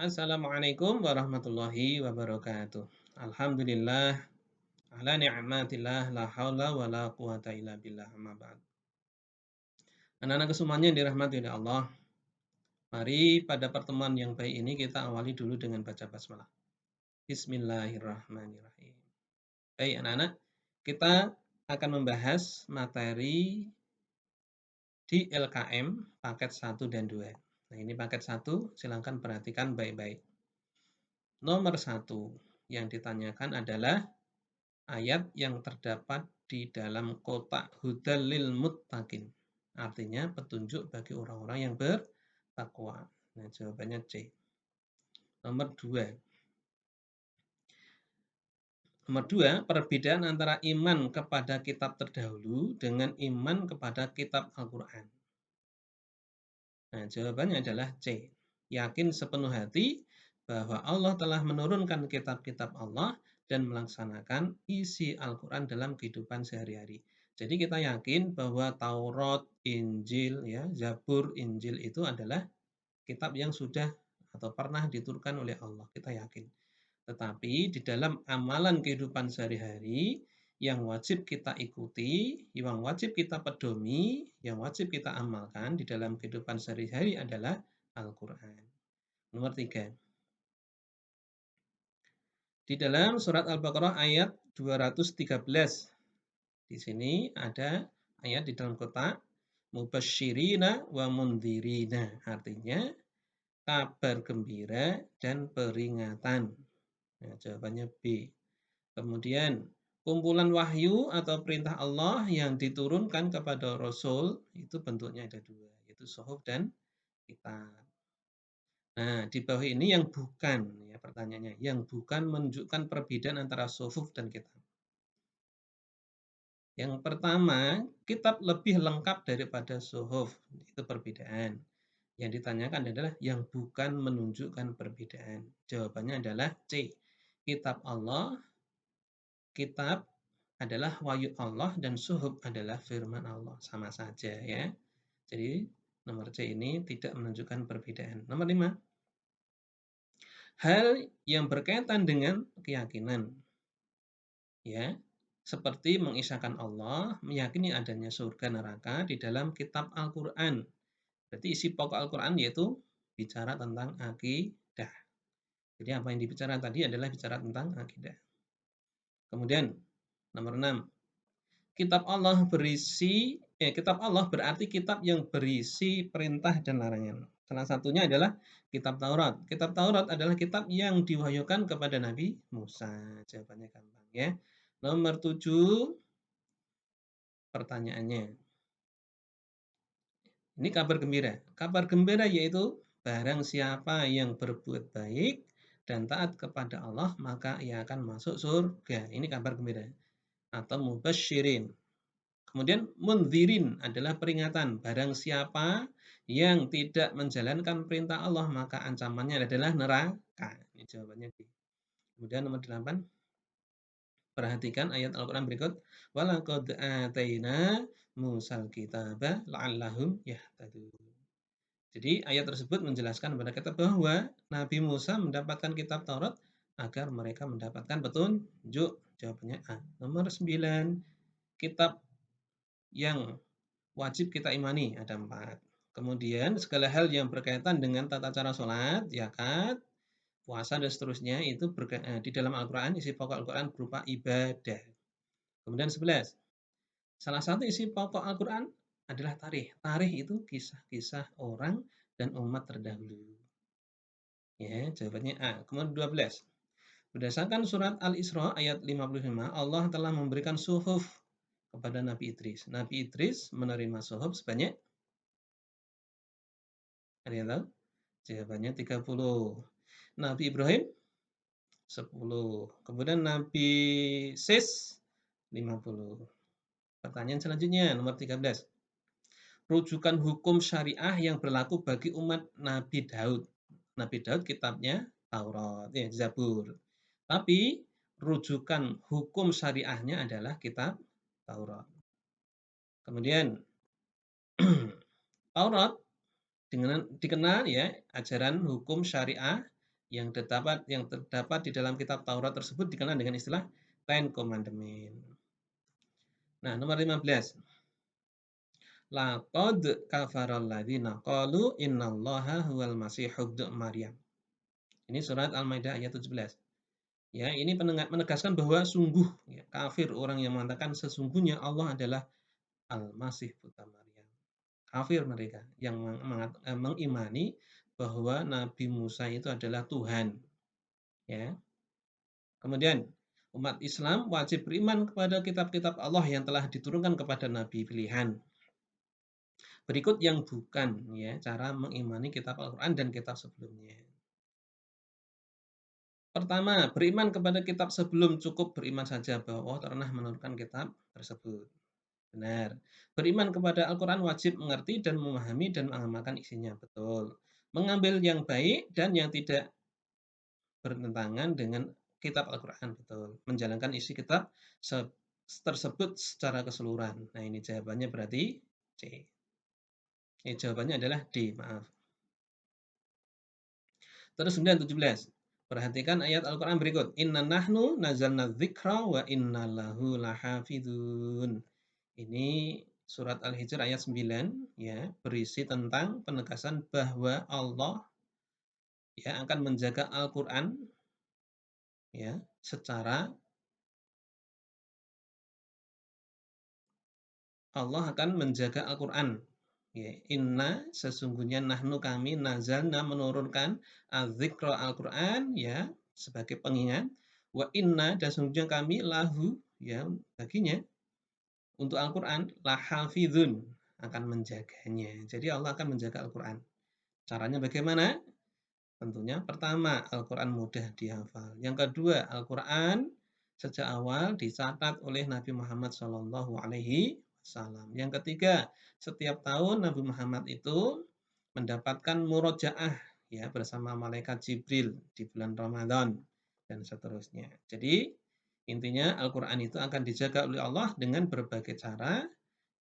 Assalamualaikum warahmatullahi wabarakatuh. Alhamdulillah ala ni'matillah la haula wa la quwata illa billah amma ba'd. Anak-anakku semuanya yang dirahmati oleh Allah, mari pada pertemuan yang baik ini kita awali dulu dengan baca basmalah. Bismillahirrahmanirrahim. Baik anak-anak, kita akan membahas materi di LKM paket 1 dan 2. Nah, ini paket 1, silakan perhatikan baik-baik. Nomor 1 yang ditanyakan adalah ayat yang terdapat di dalam kotak hudal lil muttaqin. Artinya petunjuk bagi orang-orang yang bertakwa. Nah, jawabannya C. Nomor 2. Nomor 2, perbedaan antara iman kepada kitab terdahulu dengan iman kepada kitab Al-Qur'an. Nah, jawabannya adalah C. Yakin sepenuh hati bahwa Allah telah menurunkan kitab-kitab Allah dan melaksanakan isi Al-Quran dalam kehidupan sehari-hari. Jadi kita yakin bahwa Taurat, Injil, ya, Zabur, Injil itu adalah kitab yang sudah atau pernah diturunkan oleh Allah. Kita yakin. Tetapi di dalam amalan kehidupan sehari-hari yang wajib kita ikuti, yang wajib kita pedomi, yang wajib kita amalkan di dalam kehidupan sehari-hari adalah Al-Quran. Nomor 3. Di dalam surat Al-Baqarah ayat 213. Di sini ada ayat di dalam kotak mubasysyirina wa mundhirina. Artinya kabar gembira dan peringatan. Nah, jawabannya B. Kemudian kumpulan wahyu atau perintah Allah yang diturunkan kepada Rasul itu bentuknya ada dua, yaitu suhuf dan kitab. Nah, di bawah ini yang bukan, ya pertanyaannya, yang bukan menunjukkan perbedaan antara suhuf dan kitab. Yang pertama, kitab lebih lengkap daripada suhuf, itu perbedaan. Yang ditanyakan adalah yang bukan menunjukkan perbedaan. Jawabannya adalah C. Kitab Allah, kitab adalah wahyu Allah dan suhuf adalah firman Allah. Sama saja ya. Jadi nomor C ini tidak menunjukkan perbedaan. Nomor 5. Hal yang berkaitan dengan keyakinan. Ya. Seperti mengisahkan Allah, meyakini adanya surga neraka di dalam kitab Al-Qur'an. Berarti isi pokok Al-Qur'an yaitu bicara tentang akidah. Jadi apa yang dibicarakan tadi adalah bicara tentang akidah. Kemudian nomor 6. Kitab Allah berarti kitab yang berisi perintah dan larangan. Salah satunya adalah kitab Taurat. Kitab Taurat adalah kitab yang diwahyukan kepada Nabi Musa. Jawabannya gampang ya. Nomor 7, pertanyaannya. Ini kabar gembira. Kabar gembira yaitu barang siapa yang berbuat baik dan taat kepada Allah, maka ia akan masuk surga. Ini kabar gembira. Atau mubasysyirin. Kemudian mundhirin adalah peringatan. Barang siapa yang tidak menjalankan perintah Allah, maka ancamannya adalah neraka. Ini jawabannya D. Kemudian nomor 8. Perhatikan ayat Al-Quran berikut. Walaqad ataina Musal kitaba la'allahum yahtadun. Jadi ayat tersebut menjelaskan kepada kita bahwa Nabi Musa mendapatkan kitab Taurat agar mereka mendapatkan petunjuk. Jawabannya A. Nomor 9. Kitab yang wajib kita imani ada 4. Kemudian segala hal yang berkaitan dengan tata cara sholat, zakat, puasa dan seterusnya itu di dalam Al-Quran, isi pokok Al-Quran berupa ibadah. Kemudian 11. Salah satu isi pokok Al-Quran adalah tarikh. Tarikh itu kisah-kisah orang dan umat terdahulu. Ya, jawabannya A. Kemudian 12. Berdasarkan surat Al-Isra ayat 55, Allah telah memberikan suhuf kepada Nabi Idris. Nabi Idris menerima suhuf sebanyak, ada yang tahu? Jawabannya 30. Nabi Ibrahim 10. Kemudian Nabi Sis 50. Pertanyaan selanjutnya nomor 13. Rujukan hukum syariah yang berlaku bagi umat Nabi Daud. Nabi Daud kitabnya Taurat, ya, Zabur. Tapi rujukan hukum syariahnya adalah kitab Taurat. Kemudian Taurat dikenal ya ajaran hukum syariah yang terdapat di dalam kitab Taurat tersebut dikenal dengan istilah Ten Commandment. Nah, nomor 15. Laqad kafaral ladzina qalu innallaha huwal masih ibnu Maryam. Ini surat Al-Maidah ayat 17. Ya, ini menegaskan bahwa sungguh ya, kafir orang yang mengatakan sesungguhnya Allah adalah Al-Masih putra Maryam. Kafir mereka yang mengimani bahwa Nabi Musa itu adalah Tuhan. Ya. Kemudian umat Islam wajib beriman kepada kitab-kitab Allah yang telah diturunkan kepada nabi pilihan. Berikut yang bukan ya cara mengimani kitab Al-Qur'an dan kitab sebelumnya. Pertama, beriman kepada kitab sebelum cukup beriman saja bahwa Allah pernah menurunkan kitab tersebut. Benar. Beriman kepada Al-Qur'an wajib mengerti dan memahami dan mengamalkan isinya. Betul. Mengambil yang baik dan yang tidak bertentangan dengan kitab Al-Qur'an. Betul. Menjalankan isi kitab tersebut secara keseluruhan. Nah, ini jawabannya berarti C. Ini jawabannya adalah D, maaf. Terus kemudian 17. Perhatikan ayat Al-Qur'an berikut. Inna nahnu nazalna dzikra wa inna lahu lahafidun. Ini surat Al-Hijr ayat 9 ya, berisi tentang penegasan bahwa Allah ya akan menjaga Al-Qur'an ya secara Allah akan menjaga Al-Qur'an. Ya, inna sesungguhnya nahnu kami nazalna menurunkan az-dzikra Al-Qur'an ya sebagai pengingat wa inna dan sesungguhnya kami lahu ya baginya untuk Al-Qur'an lahafizun akan menjaganya. Jadi Allah akan menjaga Al-Qur'an. Caranya bagaimana? Tentunya pertama Al-Qur'an mudah dihafal. Yang kedua, Al-Qur'an sejak awal dicatat oleh Nabi Muhammad SAW. Yang ketiga, setiap tahun Nabi Muhammad itu mendapatkan murojaah ya bersama malaikat Jibril di bulan Ramadan dan seterusnya. Jadi intinya Al-Qur'an itu akan dijaga oleh Allah dengan berbagai cara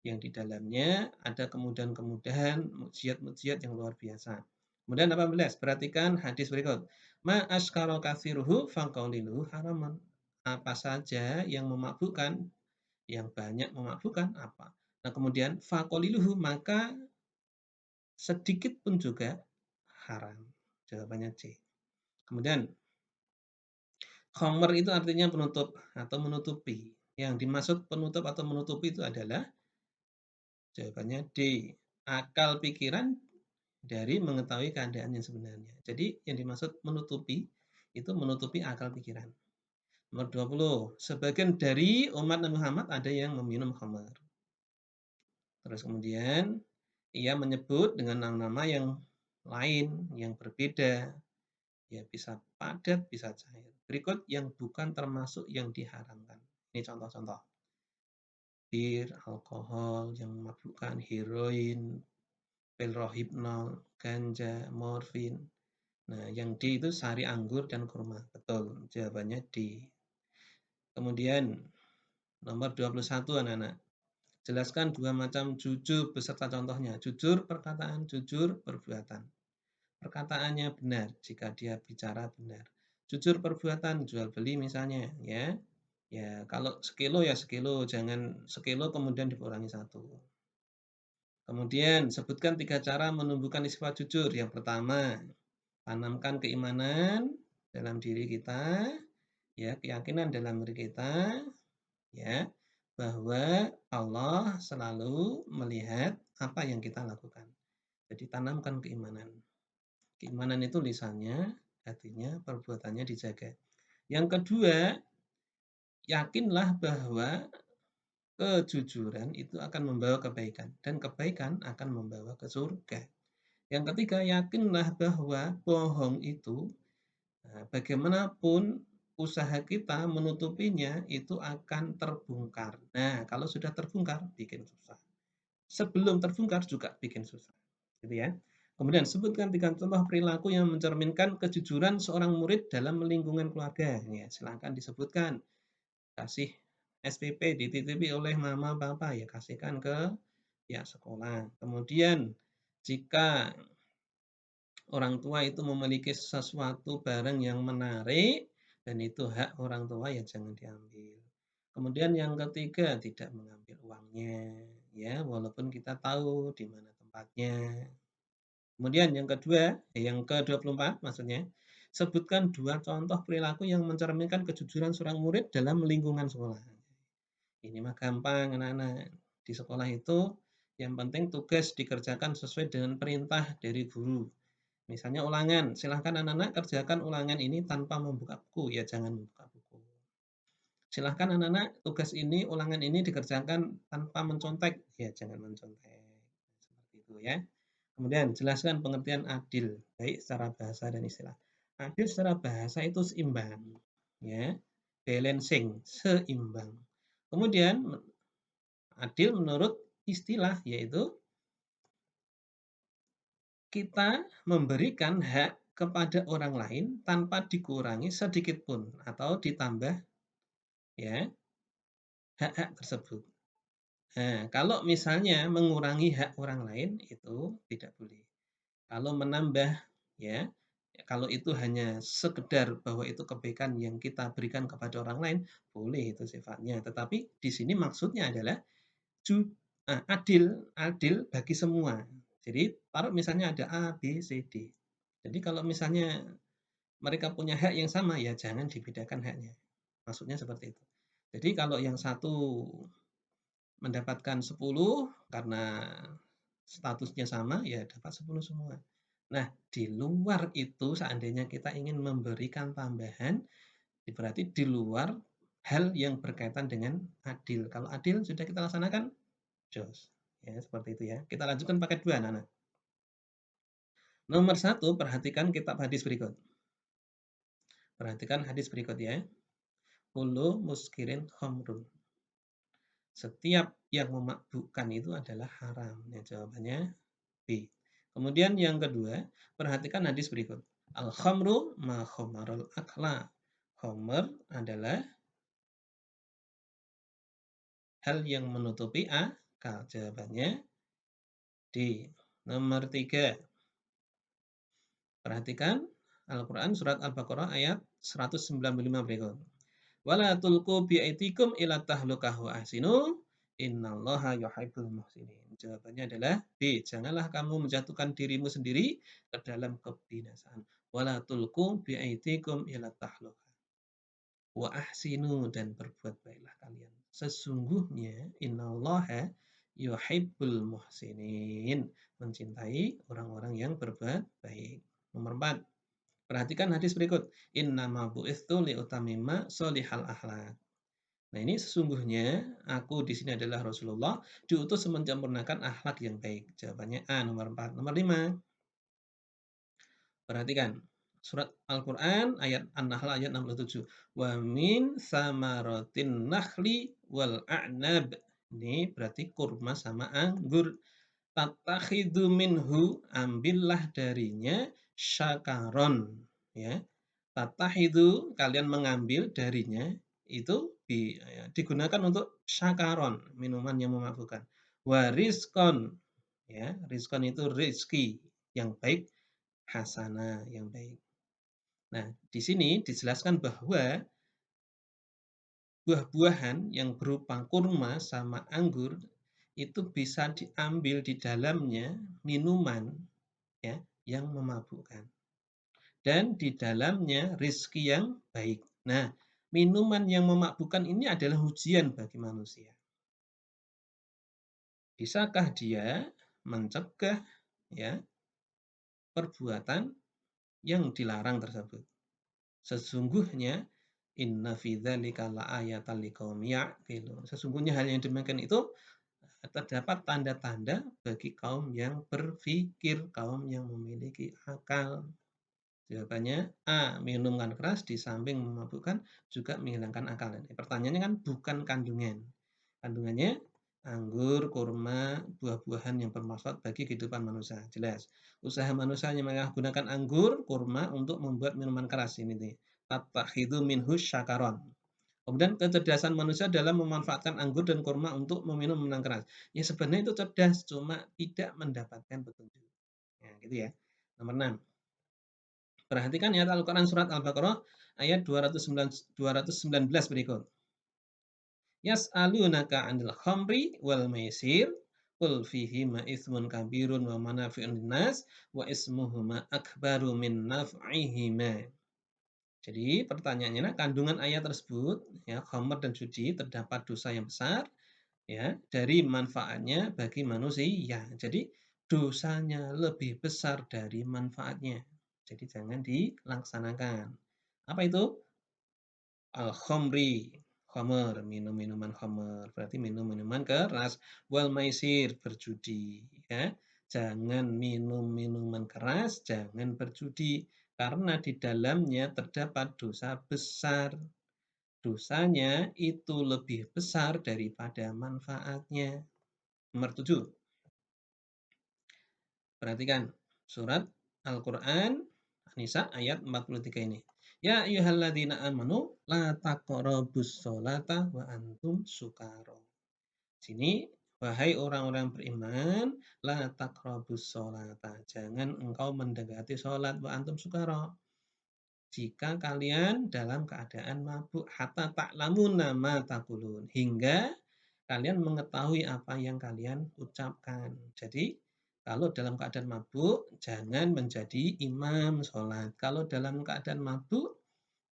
yang di dalamnya ada kemudahan-kemudahan, mukjizat-mukjizat yang luar biasa. Kemudian 18, perhatikan hadis berikut. Ma askara katsiruhu faqaliluhu haraman. Apa saja yang memabukkan, yang banyak memabukkan apa? Nah, kemudian faqaliluhu maka sedikit pun juga haram. Jawabannya C. Kemudian khamr itu artinya penutup atau menutupi. Yang dimaksud penutup atau menutupi itu adalah jawabannya D. Akal pikiran dari mengetahui keadaan yang sebenarnya. Jadi yang dimaksud menutupi itu menutupi akal pikiran. Nomor 20. Sebagian dari umat Nabi Muhammad ada yang meminum khamar. Terus kemudian ia menyebut dengan nama-nama yang lain, yang berbeda. Ya bisa padat, bisa cair. Berikut yang bukan termasuk yang diharamkan. Ini contoh-contoh. Bir, alkohol yang memabukkan, heroin, pil rohypnol, ganja, morfin. Nah, yang D itu sari anggur dan kurma. Betul, jawabannya D. Kemudian nomor 21 anak-anak. Jelaskan dua macam jujur beserta contohnya. Jujur perkataan, jujur perbuatan. Perkataannya benar jika dia bicara benar. Jujur perbuatan, jual beli misalnya, ya. Ya, kalau sekilo ya sekilo, jangan sekilo kemudian dikurangi satu. Kemudian sebutkan 3 cara menumbuhkan sifat jujur. Yang pertama, tanamkan keimanan dalam diri kita, ya, keyakinan dalam diri kita, ya, bahwa Allah selalu melihat apa yang kita lakukan. Jadi tanamkan keimanan. Keimanan itu lisannya, hatinya, perbuatannya dijaga. Yang kedua, yakinlah bahwa kejujuran itu akan membawa kebaikan dan kebaikan akan membawa ke surga. Yang ketiga, yakinlah bahwa bohong itu bagaimanapun usaha kita menutupinya itu akan terbongkar. Nah, kalau sudah terbongkar bikin susah. Sebelum terbongkar juga bikin susah. Gitu ya. Kemudian sebutkan 3 contoh perilaku yang mencerminkan kejujuran seorang murid dalam lingkungan keluarga. Ya, silakan disebutkan. Kasih SPP dititipi oleh mama papa ya kasihkan ke pihak sekolah. Kemudian jika orang tua itu memiliki sesuatu barang yang menarik dan itu hak orang tua ya jangan diambil. Kemudian yang ketiga tidak mengambil uangnya ya walaupun kita tahu di mana tempatnya. Kemudian yang kedua, yang ke-24 maksudnya, sebutkan 2 contoh perilaku yang mencerminkan kejujuran seorang murid dalam lingkungan sekolah. Ini mah gampang anak-anak. Di sekolah itu yang penting tugas dikerjakan sesuai dengan perintah dari guru. Misalnya ulangan, silahkan anak-anak kerjakan ulangan ini tanpa membuka buku, ya jangan membuka buku. Silahkan anak-anak tugas ini, ulangan ini dikerjakan tanpa mencontek, ya jangan mencontek. Seperti itu ya. Kemudian jelaskan pengertian adil, baik secara bahasa dan istilah. Adil secara bahasa itu seimbang, ya, balancing, seimbang. Kemudian adil menurut istilah yaitu kita memberikan hak kepada orang lain tanpa dikurangi sedikit pun atau ditambah ya hak-hak tersebut. Nah, kalau misalnya mengurangi hak orang lain itu tidak boleh. Kalau menambah ya, kalau itu hanya sekedar bahwa itu kebaikan yang kita berikan kepada orang lain, boleh itu sifatnya. Tetapi di sini maksudnya adalah adil, adil bagi semua. Jadi taruh misalnya ada A, B, C, D. Jadi kalau misalnya mereka punya hak yang sama, ya jangan dibedakan haknya. Maksudnya seperti itu. Jadi kalau yang satu mendapatkan 10 karena statusnya sama, ya dapat 10 semua. Nah, di luar itu seandainya kita ingin memberikan tambahan, berarti di luar hal yang berkaitan dengan adil. Kalau adil sudah kita laksanakan, jos. Ya, seperti itu ya. Kita lanjutkan pakai dua, anak-anak. Nomor satu, perhatikan kitab hadis berikut. Perhatikan hadis berikut ya. Kullu muskirin khamrun. Setiap yang memabukkan itu adalah haram. Ya, jawabannya B. Kemudian yang kedua, perhatikan hadis berikut. Al-khamru ma khamarul akla. Khamr adalah hal yang menutupi akal. Jawabannya D. Nomor 3. Perhatikan Al-Quran surat Al-Baqarah ayat 195 berikut. Wala tulqu bi'aitikum ila tahlukah wa ahsinu innallaha yuhibbul muhsinin. Jawabannya adalah B. Janganlah kamu menjatuhkan dirimu sendiri ke dalam kebinasaan. Wala tulqu bi'aitikum ila tahlukah wa ahsinu dan berbuat baiklah kalian. Sesungguhnya innallaha yuhibbul muhsinin. Mencintai orang-orang yang berbuat baik. Nomor 4. Perhatikan hadis berikut. Innama bu'ithu liutamima solihal akhlak. Nah, ini sesungguhnya aku di sini adalah Rasulullah diutus menyempurnakan akhlak yang baik. Jawabannya A nomor 4. Nomor 5. Perhatikan. Surat Al-Qur'an ayat An-Nahl ayat 67. Wa min samaratin nakhli wal a'nab. Ini berarti kurma sama anggur. Tatakhidu minhu, ambillah darinya syakaron ya. Tatakhidu, kalian mengambil darinya itu ya, digunakan untuk syakaron, minuman yang memabukkan. Wariskon ya, rizkon itu rizki yang baik, hasana yang baik. Nah, di sini dijelaskan bahwa buah-buahan yang berupa kurma sama anggur itu bisa diambil di dalamnya minuman ya yang memabukkan dan di dalamnya rizki yang baik. Nah, minuman yang memabukkan ini adalah ujian bagi manusia. Bisakah dia mencegah ya perbuatan yang dilarang tersebut? Sesungguhnya inna fi dzalika laayatan liqaumi ya'qilun. Sesungguhnya hal yang demikian itu terdapat tanda-tanda bagi kaum yang berpikir, kaum yang memiliki akal. Jawabannya A. Minuman keras di samping memabukkan juga menghilangkan akal. Pertanyaannya kan bukan kandungan. Kandungannya anggur, kurma, buah-buahan yang bermanfaat bagi kehidupan manusia. Jelas. Usaha manusia yang menggunakan anggur, kurma untuk membuat minuman keras ini nih. Tatakhidu minhu syakaron. Kemudian kecerdasan manusia dalam memanfaatkan anggur dan kurma untuk meminum minuman keras. Ya sebenarnya itu cerdas, cuma tidak mendapatkan petunjuk. Ya, gitu ya. Nomor 6. Perhatikan ya Al-Quran surat Al-Baqarah ayat 219 berikut. Yas'alunaka 'anil khamri wal maisir qul fihima itsmun kabirun wa manafi'un linnas wa ismuhuma akbaru min naf'ihima. Jadi pertanyaannya, kandungan ayat tersebut ya, khamr dan judi terdapat dosa yang besar ya dari manfaatnya bagi manusia. Jadi dosanya lebih besar dari manfaatnya. Jadi jangan dilaksanakan. Apa itu? Al-khamri, khamr, minum-minuman khamr, berarti minum-minuman keras. Wal maisir, berjudi, ya. Jangan minum minuman keras, jangan berjudi, karena di dalamnya terdapat dosa besar. Dosanya itu lebih besar daripada manfaatnya. Nomor 7. Perhatikan surat Al-Qur'an An-Nisa ayat 43 ini. Ya ayyuhalladzina amanu la taqrabus sholata wa antum sukara. Sini, wahai orang-orang beriman, la taqrabus sholata. Jangan engkau mendekati sholat wa antum sukara. Jika kalian dalam keadaan mabuk, hatta ta'lamuna ma taqulun. Hingga kalian mengetahui apa yang kalian ucapkan. Jadi, kalau dalam keadaan mabuk, jangan menjadi imam sholat. Kalau dalam keadaan mabuk,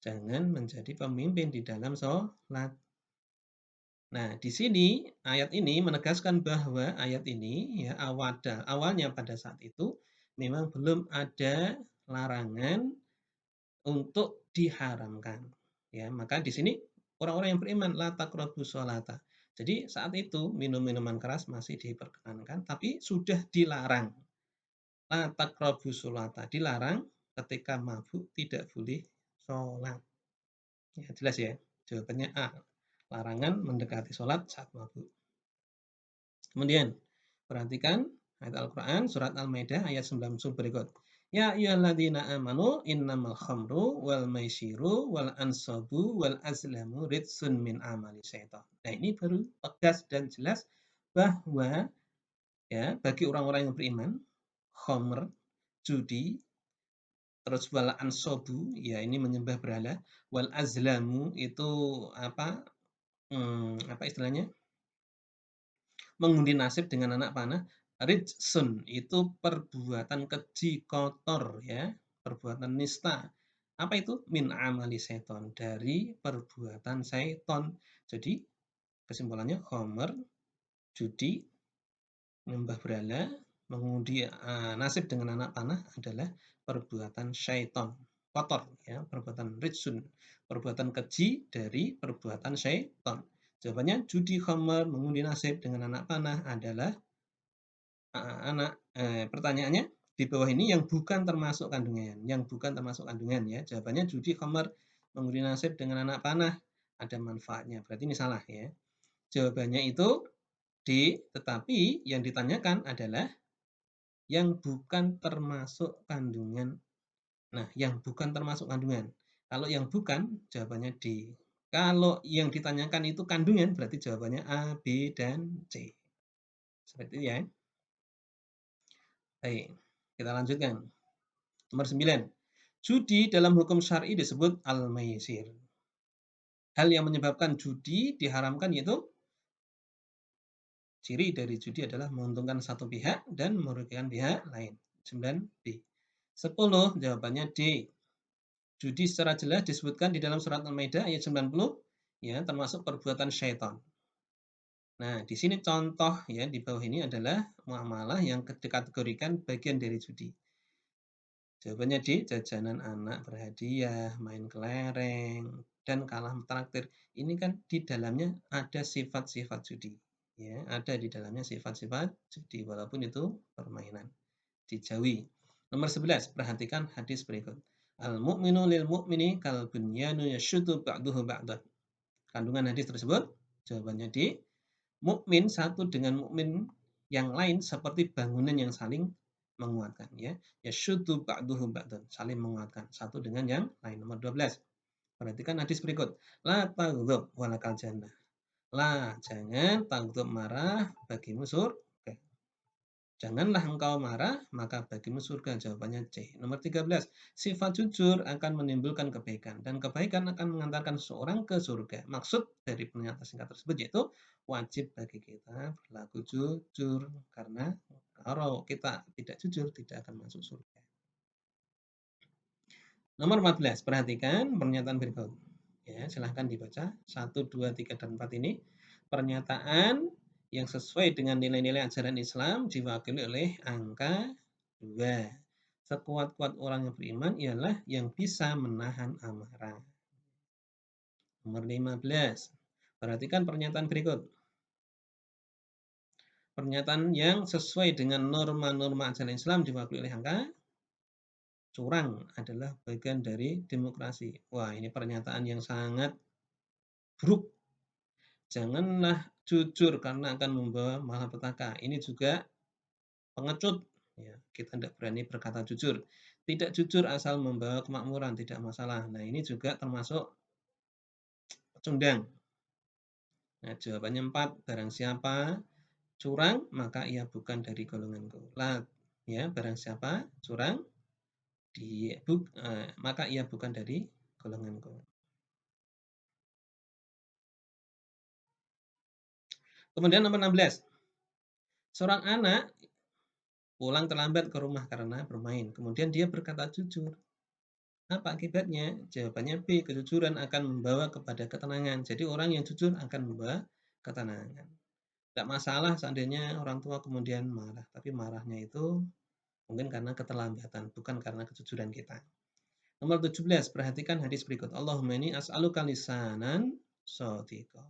jangan menjadi pemimpin di dalam sholat. Nah, di sini ayat ini menegaskan bahwa ayat ini ya awalnya pada saat itu memang belum ada larangan untuk diharamkan. Ya, maka di sini orang-orang yang beriman la taqrabus sholata. Jadi saat itu minum minuman keras masih diperkenankan tapi sudah dilarang. La taqrabus sholata dilarang ketika mabuk tidak boleh sholat. Ya, jelas ya. Jawabannya A. Larangan mendekati sholat saat mabuk. Kemudian perhatikan ayat Al-Quran surat Al-Maidah ayat 90 berikut. Ya ayyuhalladzina amanu innamal khamru wal maisiru wal ansabu wal azlamu ritsun min amali syaitan. Nah, ini baru tegas dan jelas bahwa ya bagi orang-orang yang beriman, khamr, judi, terus wal ansabu, ya ini menyembah berhala, wal azlamu itu apa? Apa istilahnya? Mengundi nasib dengan anak panah. Rijsun itu perbuatan keji, kotor ya, perbuatan nista. Apa itu? Min amali seton, dari perbuatan seton. Jadi kesimpulannya khamr, judi, menyembah berhala, mengundi nasib dengan anak panah adalah perbuatan syaiton, kotor ya, perbuatan rijsun, perbuatan keji dari perbuatan syaiton. Jawabannya judi, khamr, mengundi nasib dengan anak panah adalah pertanyaannya di bawah ini yang bukan termasuk kandungan, ya. Jawabannya judi, khamr, mengundi nasib dengan anak panah ada manfaatnya. Berarti ini salah ya. Jawabannya itu D, tetapi yang ditanyakan adalah yang bukan termasuk kandungan. Nah, yang bukan termasuk kandungan. Kalau yang bukan, jawabannya D. Kalau yang ditanyakan itu kandungan, berarti jawabannya A, B, dan C. Seperti itu ya. Baik, kita lanjutkan. Nomor 9. Judi dalam hukum syar'i disebut al-maisir. Hal yang menyebabkan judi diharamkan yaitu ciri dari judi adalah menguntungkan satu pihak dan merugikan pihak lain. 9b. 10. Jawabannya D. Judi secara jelas disebutkan di dalam surat Al-Maidah ayat 90 ya, termasuk perbuatan syaitan. Nah, di sini contoh ya di bawah ini adalah muamalah yang dikategorikan bagian dari judi. Jawabannya D, jajanan anak berhadiah, main kelereng, dan kalah traktir. Ini kan di dalamnya ada sifat-sifat judi. Ya, ada di dalamnya sifat-sifat judi, walaupun itu permainan. Dijauhi. Nomor 11, perhatikan hadis berikut. Al-mu'minu lil mu'mini kal bunyanu yashuddu ba'duhu ba'dan. Kandungan hadis tersebut, jawabannya D, mukmin satu dengan mukmin yang lain seperti bangunan yang saling menguatkan ya. Yashuddu ba'duhu ba'dan, saling menguatkan satu dengan yang lain. Nomor 12. Perhatikan hadis berikut. La taghdab walakal jannah. La, jangan taghdab marah bagimu surga. Janganlah engkau marah, maka bagimu surga. Jawabannya C. Nomor 13. Sifat jujur akan menimbulkan kebaikan. Dan kebaikan akan mengantarkan seseorang ke surga. Maksud dari pernyataan singkat tersebut yaitu wajib bagi kita berlaku jujur. Karena kalau kita tidak jujur, tidak akan masuk surga. Nomor 14. Perhatikan pernyataan berikut. Ya, silahkan dibaca. 1, 2, 3, dan 4 ini. Pernyataan yang sesuai dengan nilai-nilai ajaran Islam diwakili oleh angka 2. Sekuat-kuat orang yang beriman ialah yang bisa menahan amarah. Nomor 15. Perhatikan pernyataan berikut. Pernyataan yang sesuai dengan norma-norma ajaran Islam diwakili oleh angka curang adalah bagian dari demokrasi. Wah, ini pernyataan yang sangat buruk. Janganlah jujur karena akan membawa malapetaka. Ini juga pengecut. Ya, kita tidak berani berkata jujur. Tidak jujur asal membawa kemakmuran, tidak masalah. Nah, ini juga termasuk pecundang. Nah, jawabannya 4. Barang siapa curang, maka ia bukan dari golonganku. Lah, ya, barang siapa curang, maka ia bukan dari golonganku. Kemudian nomor 16. Seorang anak pulang terlambat ke rumah karena bermain. Kemudian dia berkata jujur. Apa akibatnya? Jawabannya B. Kejujuran akan membawa kepada ketenangan. Jadi orang yang jujur akan membawa ketenangan. Tidak masalah seandainya orang tua kemudian marah. Tapi marahnya itu mungkin karena keterlambatan, bukan karena kejujuran kita. Nomor 17. Perhatikan hadis berikut. Allahumma inni as'aluka lisanan shadiqa.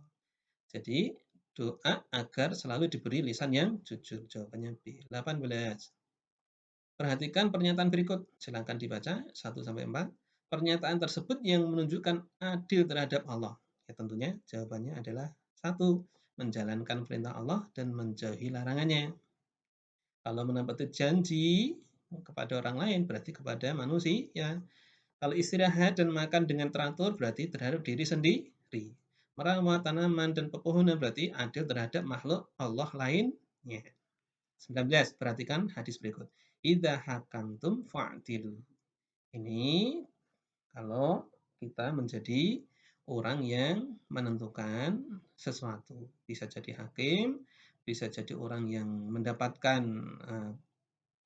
Jadi doa agar selalu diberi lisan yang jujur. Jawabannya B. 18. Perhatikan pernyataan berikut. Silakan dibaca 1-4. Pernyataan tersebut yang menunjukkan adil terhadap Allah. Ya, tentunya jawabannya adalah 1. Menjalankan perintah Allah dan menjauhi larangannya. Kalau menepati janji kepada orang lain berarti kepada manusia. Kalau istirahat dan makan dengan teratur berarti terhadap diri sendiri. Merawat tanaman dan pepohonan berarti adil terhadap makhluk Allah lainnya. 19. Perhatikan hadis berikut. Idza hakamtum fa'dilu. Ini kalau kita menjadi orang yang menentukan sesuatu. Bisa jadi hakim, bisa jadi orang yang mendapatkan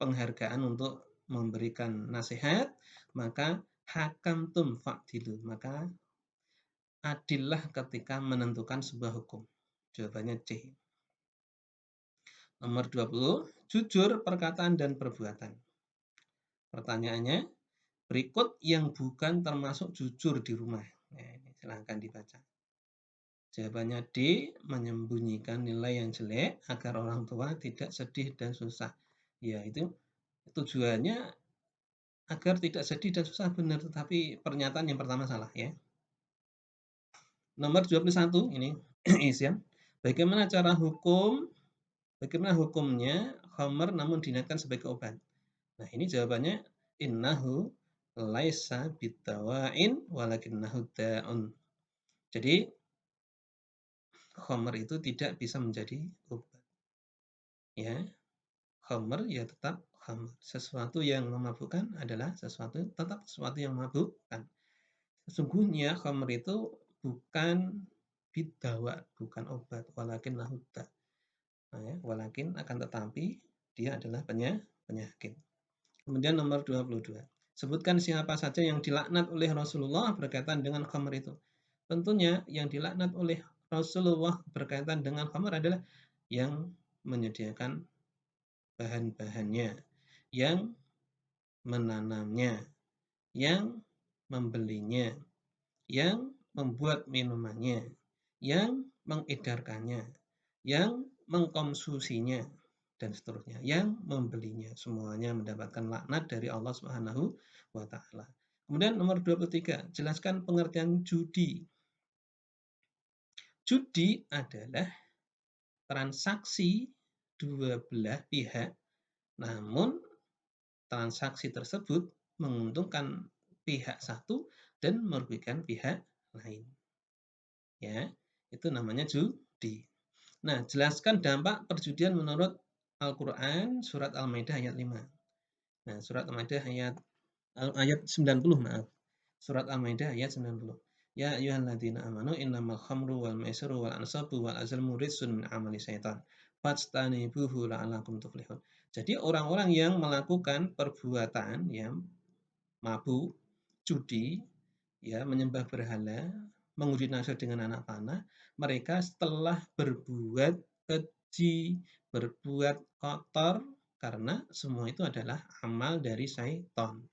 penghargaan untuk memberikan nasihat, maka hakamtum fa'dilu. Maka adillah ketika menentukan sebuah hukum. Jawabannya C. Nomor 20, jujur perkataan dan perbuatan. Pertanyaannya, berikut yang bukan termasuk jujur di rumah. Nah, ini silahkan dibaca. Jawabannya D, menyembunyikan nilai yang jelek agar orang tua tidak sedih dan susah. Ya, itu tujuannya agar tidak sedih dan susah benar, tetapi pernyataan yang pertama salah ya. Nomor 21 ini isian. Bagaimana hukumnya khamr namun diniatkan sebagai obat? Nah, ini jawabannya innahu laisa bidawain walakinnahu da'un. Jadi khamr itu tidak bisa menjadi obat. Ya, khamr ya tetap khamr. Sesuatu yang memabukkan adalah tetap sesuatu yang memabukkan. Sesungguhnya khamr itu bukan bidawa, bukan obat, walakinnahu da'. Nah, ya, walakin akan tetapi dia adalah penyakit. Kemudian nomor 22. Sebutkan siapa saja yang dilaknat oleh Rasulullah berkaitan dengan khamr itu. Tentunya yang dilaknat oleh Rasulullah berkaitan dengan khamr adalah yang menyediakan bahan-bahannya, yang menanamnya, yang membelinya, yang membuat minumannya, yang mengedarkannya, yang mengkonsumsinya, dan seterusnya. Yang membelinya, semuanya mendapatkan laknat dari Allah Subhanahu wa taala. Kemudian nomor 23, jelaskan pengertian judi. Judi adalah transaksi dua belah pihak, namun transaksi tersebut menguntungkan pihak satu dan merugikan pihak lain. Ya, itu namanya judi. Nah, jelaskan dampak perjudian menurut Al-Qur'an surat Al-Maidah ayat 5. Nah, surat Al-Maidah ayat 90, maaf. Surat Al-Maidah ayat 90. Ya ayyuhalladzina amanu innamal khamru wal maisiru wal ansabu wal azlamu rijsun min amali syaitan. Fajtanibuhu la'allakum tuflihun. Jadi orang-orang yang melakukan perbuatan yang mabuk, judi, ya, menyembah berhala, menguji nafsu dengan anak panah, mereka setelah berbuat keji, berbuat kotor, karena semua itu adalah amal dari syaitan.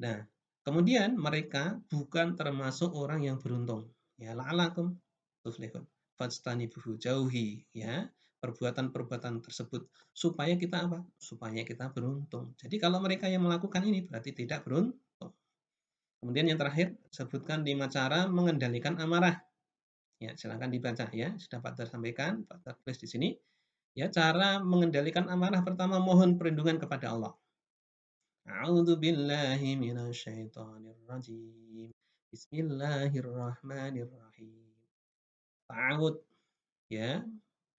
Nah, kemudian mereka bukan termasuk orang yang beruntung. Ya, la'alakum tuflihun. Fajtanibuhu, jauhi ya perbuatan-perbuatan tersebut supaya kita apa? Supaya kita beruntung. Jadi kalau mereka yang melakukan ini berarti tidak beruntung. Kemudian yang terakhir, sebutkan 5 cara mengendalikan amarah. Ya, silakan dibaca ya. Sudah Pak sampaikan, Pak tulis di sini. Ya, cara mengendalikan amarah pertama mohon perlindungan kepada Allah. A'udzu billahi minasyaitonir rajim. Bismillahirrahmanirrahim. Ta'awud ya,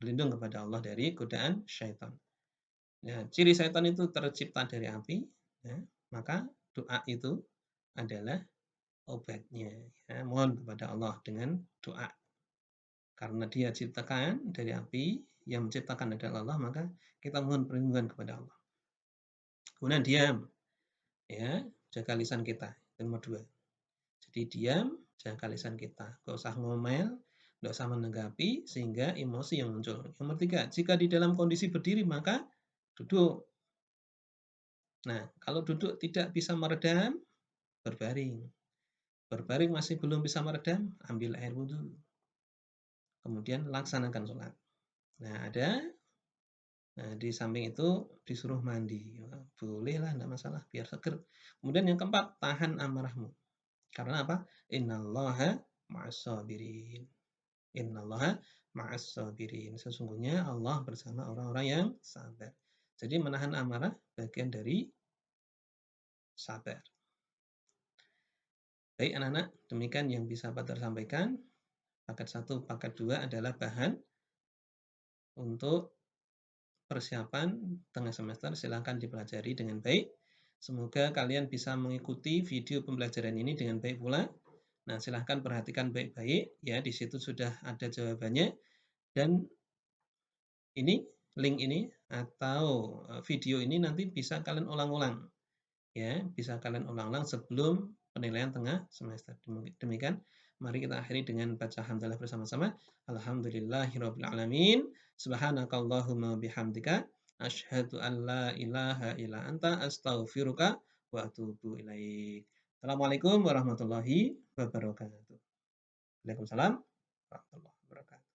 berlindung kepada Allah dari godaan syaitan. Ya, ciri syaitan itu tercipta dari api, ya, maka doa itu adalah obatnya. Ya, mohon kepada Allah dengan doa. Karena dia ciptakan dari api, yang menciptakan adalah Allah, maka kita mohon perlindungan kepada Allah. Kemudian diam, ya, jaga lisan kita. Yang nomor 2. Jadi diam, jaga lisan kita. Gak usah ngomel, gak usah menanggapi, sehingga emosi yang muncul. Yang nomor 3, jika di dalam kondisi berdiri, maka duduk. Nah, kalau duduk tidak bisa meredam, berbaring. Berbaring masih belum bisa meredam, ambil air wudhu. Kemudian laksanakan sholat. Nah, di samping itu disuruh mandi. Bolehlah, tidak masalah, biar seger. Kemudian yang keempat, tahan amarahmu. Karena apa? Innallaha ma'as-sabirin. Innallaha ma'as-sabirin. Sesungguhnya Allah bersama orang-orang yang sabar. Jadi menahan amarah bagian dari sabar. Baik anak-anak, demikian yang bisa Pak sampaikan. Paket 1, paket 2 adalah bahan untuk persiapan tengah semester. Silahkan dipelajari dengan baik. Semoga kalian bisa mengikuti video pembelajaran ini dengan baik pula. Nah, silahkan perhatikan baik-baik. Ya, di situ sudah ada jawabannya. Dan ini, link ini, atau video ini nanti bisa kalian ulang-ulang. Ya, bisa kalian ulang-ulang sebelum penilaian tengah semester. Demikian, mari kita akhiri dengan baca hamdalah bersama-sama. Alhamdulillahirabbil alamin. Subhanakallahumma bihamdika asyhadu an la ilaha illa anta astaghfiruka wa atubu ilaik. Assalamualaikum warahmatullahi wabarakatuh. Waalaikumsalam warahmatullahi wabarakatuh.